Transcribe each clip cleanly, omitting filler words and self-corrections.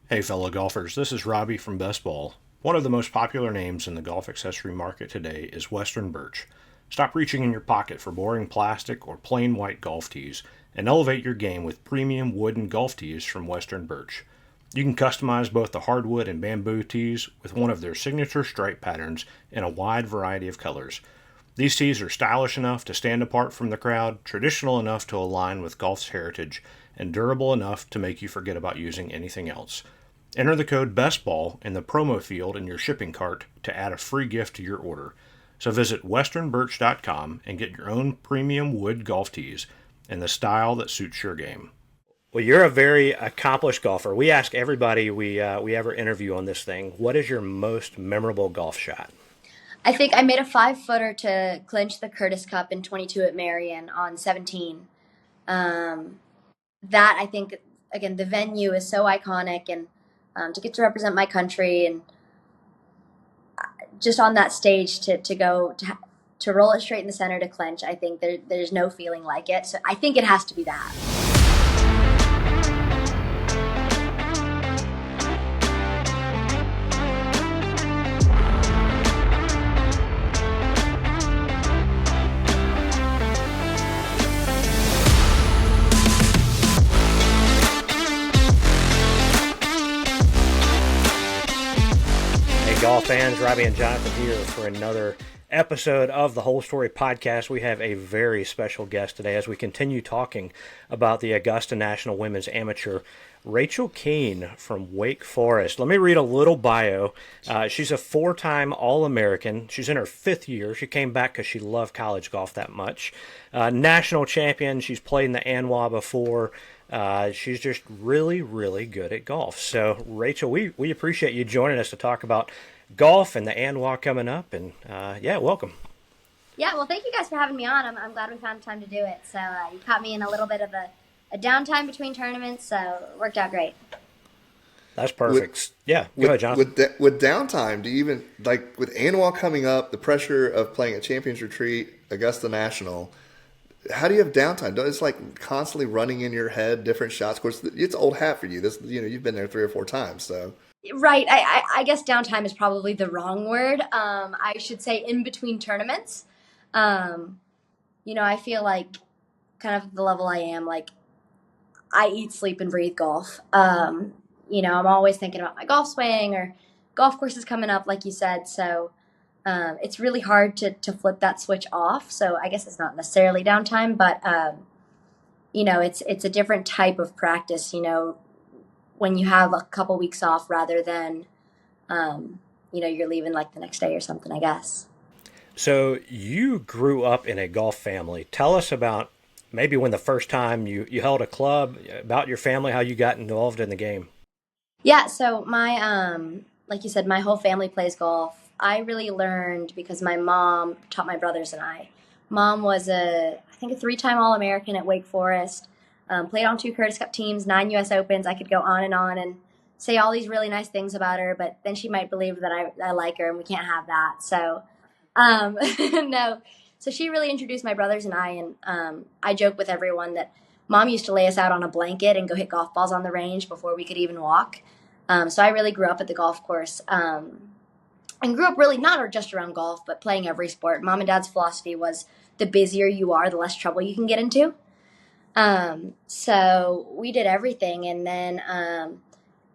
Hey, fellow golfers, this is Robbie from BestBall. One of the most popular names in the golf accessory market today is Western Birch. Stop reaching in your pocket for boring plastic or plain white golf tees and elevate your game with premium wooden golf tees from Western Birch. You can customize both the hardwood and bamboo tees with one of their signature stripe patterns in a wide variety of colors. These tees are stylish enough to stand apart from the crowd, traditional enough to align with golf's heritage, and durable enough to make you forget about using anything else. Enter the code BESTBALL in the promo field in your shipping cart to add a free gift to your order. So visit westernbirch.com and get your own premium wood golf tees in the style that suits your game. Well, you're a very accomplished golfer. We ask everybody we ever interview on this thing, what is your most memorable golf shot? I think I made a 5-footer to clinch the Curtis Cup in 22 at Marion on 17. That I think, again, the venue is so iconic, and to get to represent my country and just on that stage to go to roll it straight in the center to clinch, I think there's no feeling like it. So I think it has to be that. Golf fans, Robbie and Jonathan here for another episode of the Whole Story Podcast. We have a very special guest today as we continue talking about the Augusta National Women's Amateur, Rachel Kuehn from Wake Forest. Let me read a little bio. She's a 4-time All-American. She's in her 5th year. She came back because she loved college golf that much. National champion. She's played in the ANWA before. She's just really, really good at golf. So, Rachel, we appreciate you joining us to talk about golf and the ANWA coming up. And, welcome. Yeah, well, thank you guys for having me on. I'm glad we found time to do it. So you caught me in a little bit of a downtime between tournaments, so it worked out great. That's perfect. Go ahead, Jonathan. With downtime, do you even, like with ANWA coming up, the pressure of playing a Champions Retreat, Augusta National, how do you have downtime? It's like constantly running in your head, different shots. Of course, it's old hat for you. You've been there 3 or 4 times, so. Right. I guess downtime is probably the wrong word. I should say in between tournaments. I feel like kind of the level I am, like I eat, sleep, and breathe golf. I'm always thinking about my golf swing or golf courses coming up, like you said. So it's really hard to flip that switch off. So I guess it's not necessarily downtime, but it's a different type of practice, when you have a couple weeks off rather than, you're leaving like the next day or something, I guess. So you grew up in a golf family. Tell us about maybe when the first time you held a club, about your family, how you got involved in the game. Yeah, so my, like you said, my whole family plays golf. I really learned because my mom taught my brothers and I. Mom was I think a 3-time All-American at Wake Forest. Played on 2 Curtis Cup teams, 9 U.S. Opens. I could go on and say all these really nice things about her, but then she might believe that I like her, and we can't have that. So, no. So she really introduced my brothers and I, and I joke with everyone that Mom used to lay us out on a blanket and go hit golf balls on the range before we could even walk. So I really grew up at the golf course, and grew up really not just around golf, but playing every sport. Mom and Dad's philosophy was the busier you are, the less trouble you can get into. So we did everything, and then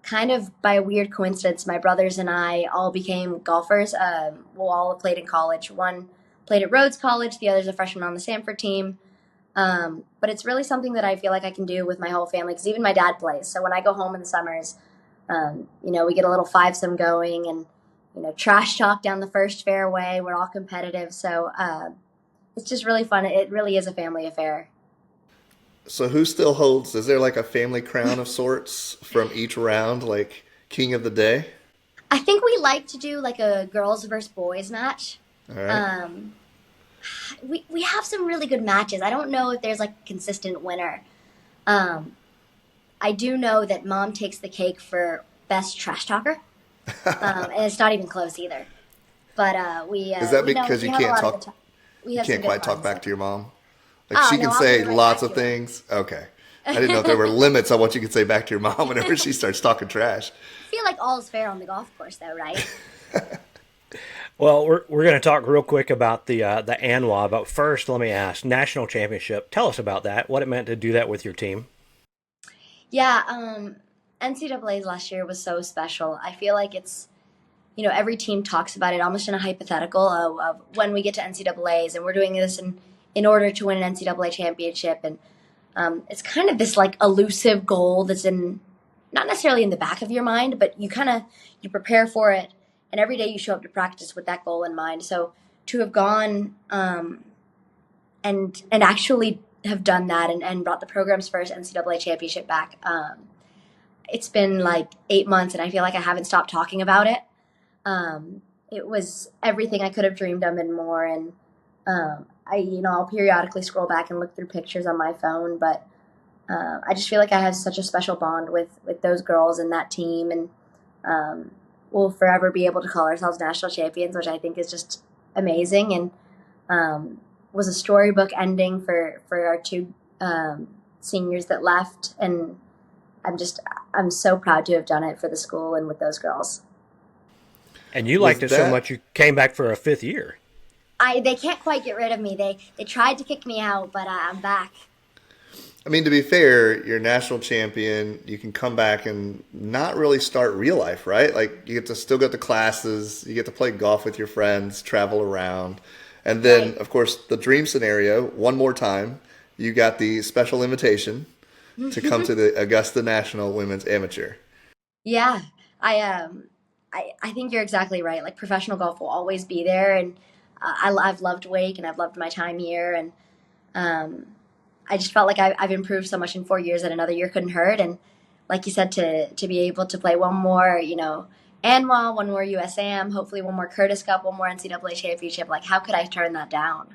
kind of by a weird coincidence, my brothers and I all became golfers. We all played in college. One played at Rhodes College, the other's a freshman on the Stanford team. But it's really something that I feel like I can do with my whole family, because even my dad plays. So when I go home in the summers, we get a little 5-some going, and trash talk down the first fairway. We're all competitive, so it's just really fun. It really is a family affair. So who still holds, is there like a family crown of sorts from each round, like king of the day? I think we like to do like a girls versus boys match. All right. We have some really good matches. I don't know if there's like a consistent winner. I do know that Mom takes the cake for best trash talker. And it's not even close either. But is that because you can't talk? You can't quite talk back to your mom. Like she can say lots of things. Okay. I didn't know if there were limits on what you could say back to your mom whenever she starts talking trash. I feel like all's fair on the golf course, though, right? Well, we're going to talk real quick about the ANWA, but first, let me ask, National Championship. Tell us about that. What it meant to do that with your team. Yeah, NCAA's last year was so special. I feel like it's, every team talks about it almost in a hypothetical of when we get to NCAA's, and we're doing this in order to win an NCAA championship. And it's kind of this like elusive goal that's not necessarily in the back of your mind, but you prepare for it. And every day you show up to practice with that goal in mind. So to have gone and actually have done that and brought the program's first NCAA championship back, it's been like 8 months, and I feel like I haven't stopped talking about it. It was everything I could have dreamed of and more. And I'll periodically scroll back and look through pictures on my phone, but I just feel like I have such a special bond with those girls and that team, and we'll forever be able to call ourselves national champions, which I think is just amazing, and was a storybook ending for our two seniors that left, and I'm so proud to have done it for the school and with those girls. And you liked it so much you came back for a 5th year. They can't quite get rid of me. They tried to kick me out, but I'm back. I mean, to be fair, you're a national champion. You can come back and not really start real life, right? Like, you get to still go to classes. You get to play golf with your friends, travel around. And then, Right. of course, the dream scenario, one more time, you got the special invitation to come to the Augusta National Women's Amateur. Yeah, I think you're exactly right. Like, professional golf will always be there, and I've loved Wake, and I've loved my time here, and I just felt like I've improved so much in 4 years that another year couldn't hurt. And like you said, to be able to play one more, ANWA, one more USAM, hopefully one more Curtis Cup, one more NCAA championship, like how could I turn that down?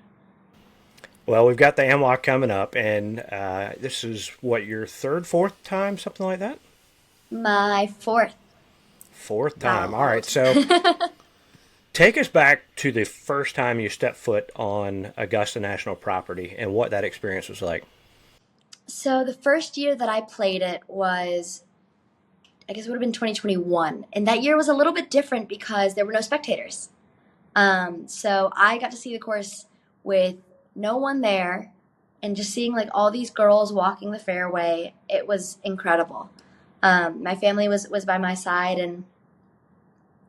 Well, we've got the ANWA coming up, and this is what, your third, fourth time, something like that? My fourth. Fourth time. Wow. All right. So take us back to the first time you stepped foot on Augusta National property and what that experience was like. So the first year that I played it was, I guess it would have been 2021. And that year was a little bit different because there were no spectators. So I got to see the course with no one there and just seeing like all these girls walking the fairway. It was incredible. My family was by my side, and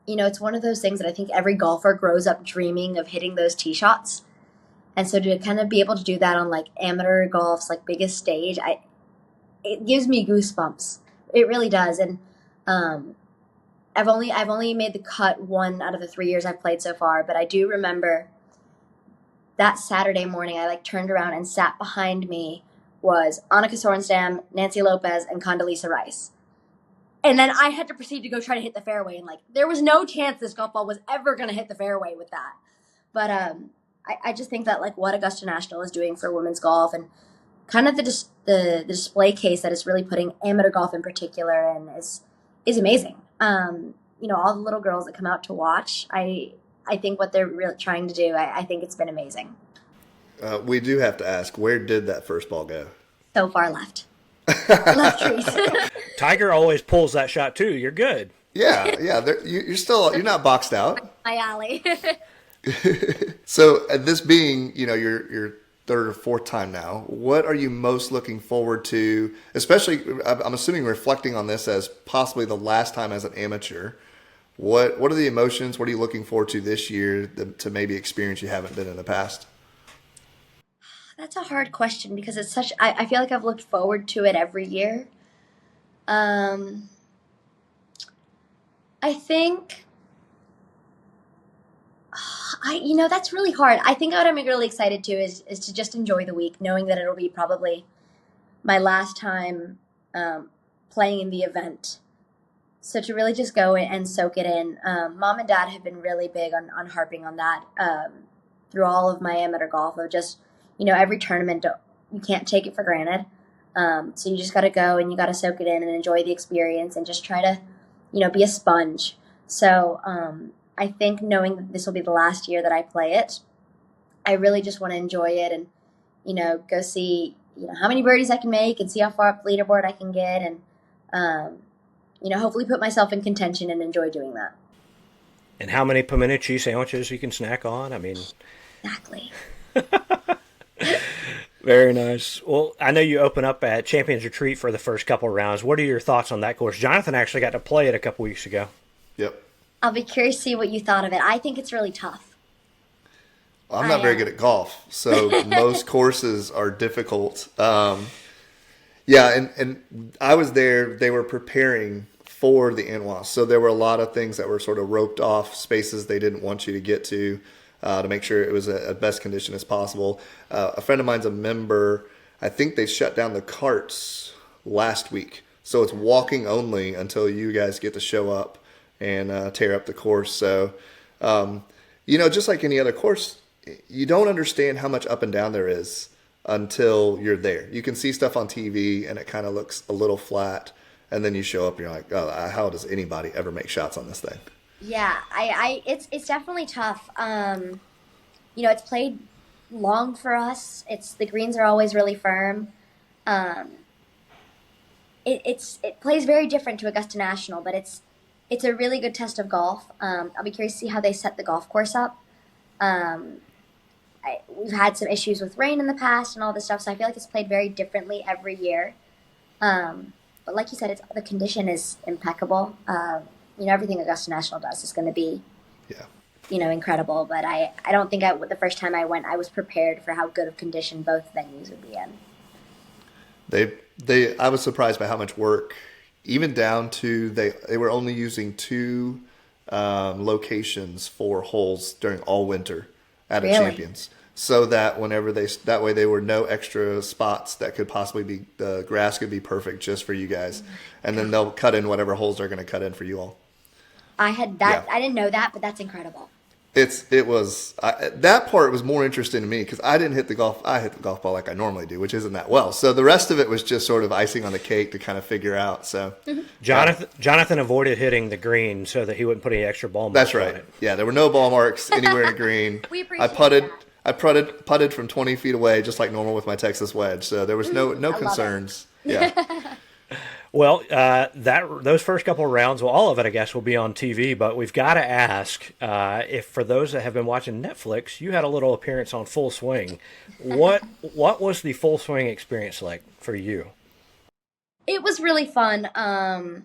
it's one of those things that I think every golfer grows up dreaming of hitting those tee shots. And so to kind of be able to do that on like amateur golf's like biggest stage, it gives me goosebumps. It really does. And I've only made the cut 1 out of the 3 years I've played so far, but I do remember that Saturday morning I like turned around and sat behind me was Annika Sorenstam, Nancy Lopez, and Condoleezza Rice. And then I had to proceed to go try to hit the fairway, and like there was no chance this golf ball was ever going to hit the fairway with that. But I just think that like what Augusta National is doing for women's golf, and kind of the display case that it's really putting amateur golf in particular in is amazing. All the little girls that come out to watch, I think what they're really trying to do, I think it's been amazing. We do have to ask, where did that first ball go? So far left. Left trees. Tiger always pulls that shot too. You're good. Yeah. You're not boxed out. My alley. So this being, your third or fourth time now, what are you most looking forward to, especially, I'm assuming reflecting on this as possibly the last time as an amateur? What are the emotions? What are you looking forward to this year to maybe experience you haven't been in the past? That's a hard question because it's I feel like I've looked forward to it every year. I think, that's really hard. I think what I'm really excited to is to just enjoy the week, knowing that it'll be probably my last time playing in the event. So to really just go and soak it in. Mom and Dad have been really big on harping on that through all of my amateur golf of just, every tournament, you can't take it for granted. So you just got to go and you got to soak it in and enjoy the experience and just try to, be a sponge. So I think knowing that this will be the last year that I play it, I really just want to enjoy it and, go see how many birdies I can make and see how far up the leaderboard I can get, and hopefully put myself in contention and enjoy doing that. And how many pimento cheese sandwiches you can snack on? I mean, Exactly. very nice. Well, I know you open up at Champions Retreat for the first couple rounds. What are your thoughts on that course? Jonathan actually got to play it a couple weeks ago. Yep. I'll be curious to see what you thought of it. I think it's really tough. Well, I'm not very good at golf, so most courses are difficult. And I was there. They were preparing for the ANWA, so there were a lot of things that were sort of roped off, spaces they didn't want you to get to make sure it was a best condition as possible. A friend of mine's a member. I think they shut down the carts last week, so it's walking only until you guys get to show up and tear up the course. So, just like any other course, you don't understand how much up and down there is until you're there. You can see stuff on TV and it kind of looks a little flat, and then you show up and you're like, oh, how does anybody ever make shots on this thing? Yeah, it's definitely tough. It's played long for us. The greens are always really firm. It plays very different to Augusta National, but it's a really good test of golf. I'll be curious to see how they set the golf course up. We've had some issues with rain in the past and all this stuff, so I feel like it's played very differently every year. But like you said, the condition is impeccable. Everything Augusta National does is going to be, incredible. But I don't think the first time I went, I was prepared for how good of condition both venues would be in. I was surprised by how much work, even down to they were only using 2 locations for holes during all winter at a Champions, so that that way there were no extra spots that could possibly be, the grass could be perfect just for you guys, and then they'll cut in whatever holes they're going to cut in for you all. I didn't know that, but that's incredible. That part was more interesting to me because I didn't hit the golf. I hit the golf ball like I normally do, which isn't that well. So the rest of it was just sort of icing on the cake to kind of figure out. So Jonathan avoided hitting the green so that he wouldn't put any extra ball marks. That's right. On it. Yeah, there were no ball marks anywhere in the green. We appreciate that. I putted from 20 feet away, just like normal with my Texas wedge. So there was no concerns. Yeah. Well, those first couple of rounds, well, all of it, I guess, will be on TV. But we've got to ask if, for those that have been watching Netflix, you had a little appearance on Full Swing. What was the Full Swing experience like for you? It was really fun. Alex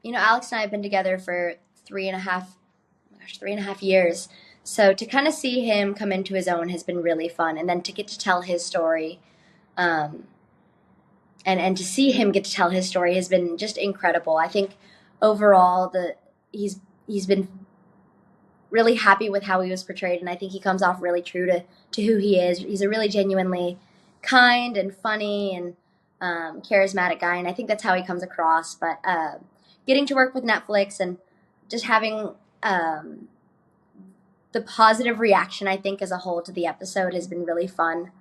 and I have been together for 3.5 years. So to kind of see him come into his own has been really fun, and then to get to tell his story. And to see him get to tell his story has been just incredible. I think overall he's been really happy with how he was portrayed, and I think he comes off really true to who he is. He's a really genuinely kind and funny and charismatic guy, and I think that's how he comes across. But getting to work with Netflix and just having the positive reaction, I think, as a whole to the episode has been really fun.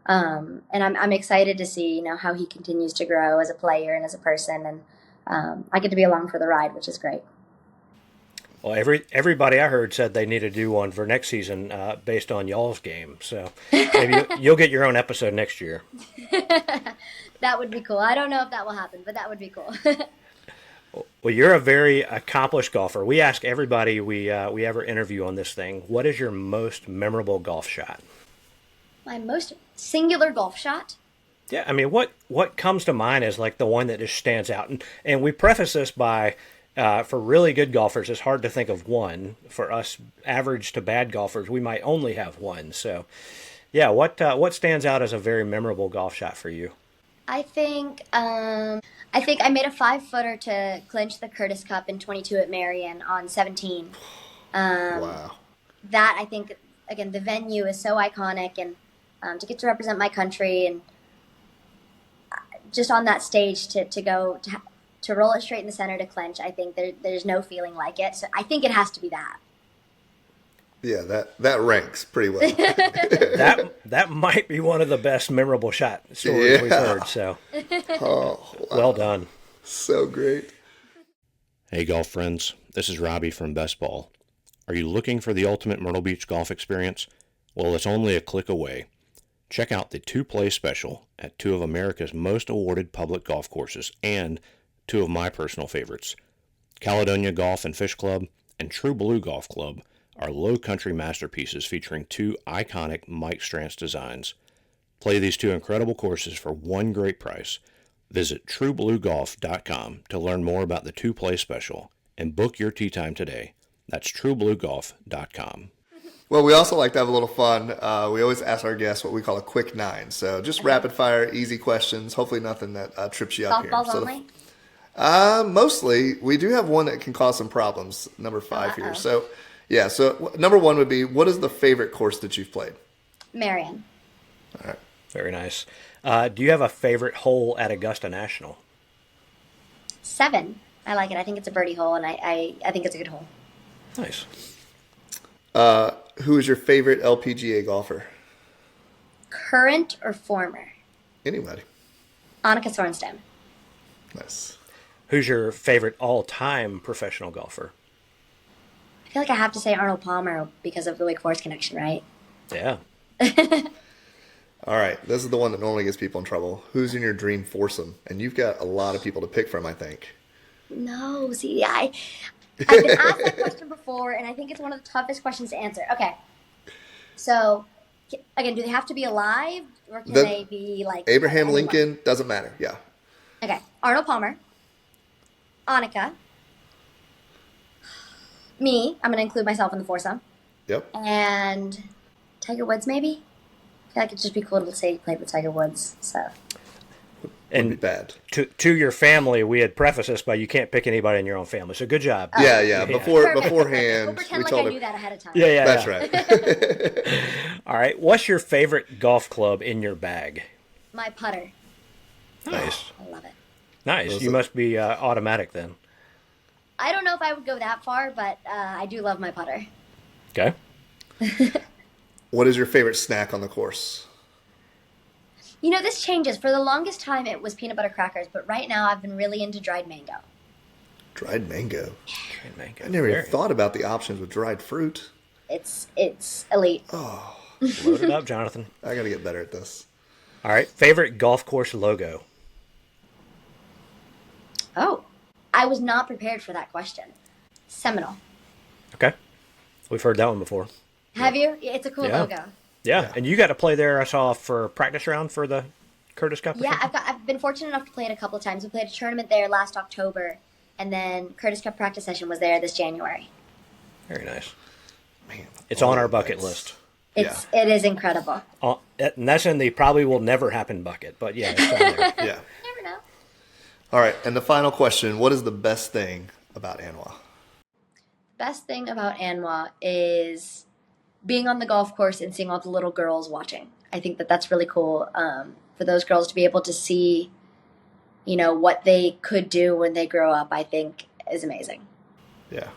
And I'm excited to see, how he continues to grow as a player and as a person, and I get to be along for the ride, which is great. Well, everybody I heard said they need to do one for next season based on y'all's game. So maybe you'll get your own episode next year. That would be cool. I don't know if that will happen, but that would be cool. Well, you're a very accomplished golfer. We ask everybody we ever interview on this thing, what is your most memorable golf shot? My most singular golf shot? Yeah, I mean, what comes to mind is like the one that just stands out. And we preface this by, for really good golfers, it's hard to think of one. For us average to bad golfers, we might only have one. So, yeah, what stands out as a very memorable golf shot for you? I think I made a 5-footer to clinch the Curtis Cup in 22 at Marion on 17. Wow. That, I think, again, the venue is so iconic, and to get to represent my country, and just on that stage to go to roll it straight in the center to clinch, I think there's no feeling like it. So I think it has to be that. Yeah, that ranks pretty well. that might be one of the best memorable shot stories we've heard. So, wow. Well done. So great. Hey, golf friends. This is Robbie from BestBall. Are you looking for the ultimate Myrtle Beach golf experience? Well, it's only a click away. Check out the two-play special at two of America's most awarded public golf courses and two of my personal favorites. Caledonia Golf and Fish Club and True Blue Golf Club are low country masterpieces featuring two iconic Mike Strantz designs. Play these two incredible courses for one great price. Visit truebluegolf.com to learn more about the two-play special and book your tee time today. That's truebluegolf.com. Well, we also like to have a little fun. We always ask our guests what we call a quick 9. So just rapid fire, easy questions. Hopefully nothing that trips you up here. Softballs So only? mostly. We do have one that can cause some problems, number 5 here. So, yeah. So number 1 would be, what is the favorite course that you've played? Marion. All right. Very nice. Do you have a favorite hole at Augusta National? 7. I like it. I think it's a birdie hole, and I think it's a good hole. Nice. Who is your favorite LPGA golfer? Current or former? Anybody. Annika Sorenstam. Nice. Who's your favorite all-time professional golfer? I feel like I have to say Arnold Palmer because of the Wake Forest connection, right? Yeah. All right. This is the one that normally gets people in trouble. Who's in your dream foursome? And you've got a lot of people to pick from, I think. No, see, I've been asked that question before, and I think it's one of the toughest questions to answer. Okay. So, again, do they have to be alive, or can they be like Abraham anyone? Lincoln? Doesn't matter. Yeah. Okay. Arnold Palmer. Annika. Me. I'm going to include myself in the foursome. Yep. And Tiger Woods, maybe? I feel like it'd just be cool to say you played with Tiger Woods. So. Would be bad. To your family, we had prefaced this by you can't pick anybody in your own family. So good job. Yeah. Perfect. Beforehand, We'll pretend we like told I him. knew that ahead of time. Yeah. That's right. All right. What's your favorite golf club in your bag? My putter. Nice. I love it. Nice. You must be automatic then. I don't know if I would go that far, but I do love my putter. Okay. What is your favorite snack on the course? You know, this changes. For the longest time, it was peanut butter crackers, but right now I've been really into dried mango. Dried mango. Dried mango. I never even thought about the options with dried fruit. It's elite. Load it up, Jonathan. I got to get better at this. All right. Favorite golf course logo? Oh, I was not prepared for that question. Seminole. Okay. We've heard that one before. Have you? It's a cool Yeah. logo. Yeah. And you got to play there, I saw, for practice round for the Curtis Cup? or Yeah, something? I've been fortunate enough to play it a couple of times. We played a tournament there last October, and then Curtis Cup practice session was there this January. Very nice. Man, It's all on our of bucket that's- list. It is incredible. And that's in the probably will never happen bucket, but yeah, it's on there. Yeah. You never know. All right. And the final question, what is the best thing about ANWA? Best thing about ANWA is being on the golf course and seeing all the little girls watching. I think that's really cool for those girls to be able to see, what they could do when they grow up, I think is amazing. Yeah.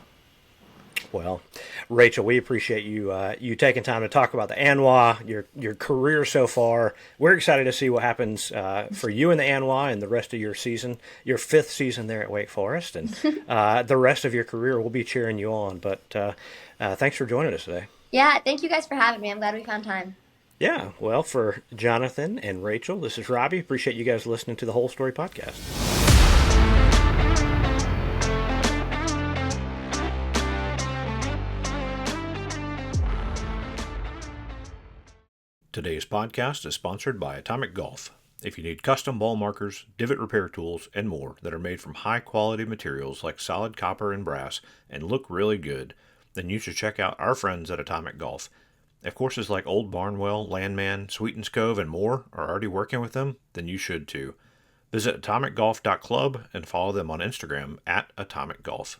Well, Rachel, we appreciate you taking time to talk about the ANWA, your career so far. We're excited to see what happens for you in the ANWA and the rest of your season, your 5th season there at Wake Forest, and the rest of your career. We'll be cheering you on. But thanks for joining us today. Yeah, thank you guys for having me. I'm glad we found time. Yeah, well, for Jonathan and Rachel, this is Robbie. Appreciate you guys listening to the Whole Story Podcast. Today's podcast is sponsored by Atomic Golf. If you need custom ball markers, divot repair tools, and more that are made from high-quality materials like solid copper and brass and look really good, then you should check out our friends at Atomic Golf. If courses like Old Barnwell, Landman, Sweetens Cove, and more are already working with them, then you should too. Visit atomicgolf.club and follow them on Instagram at Atomic Golf.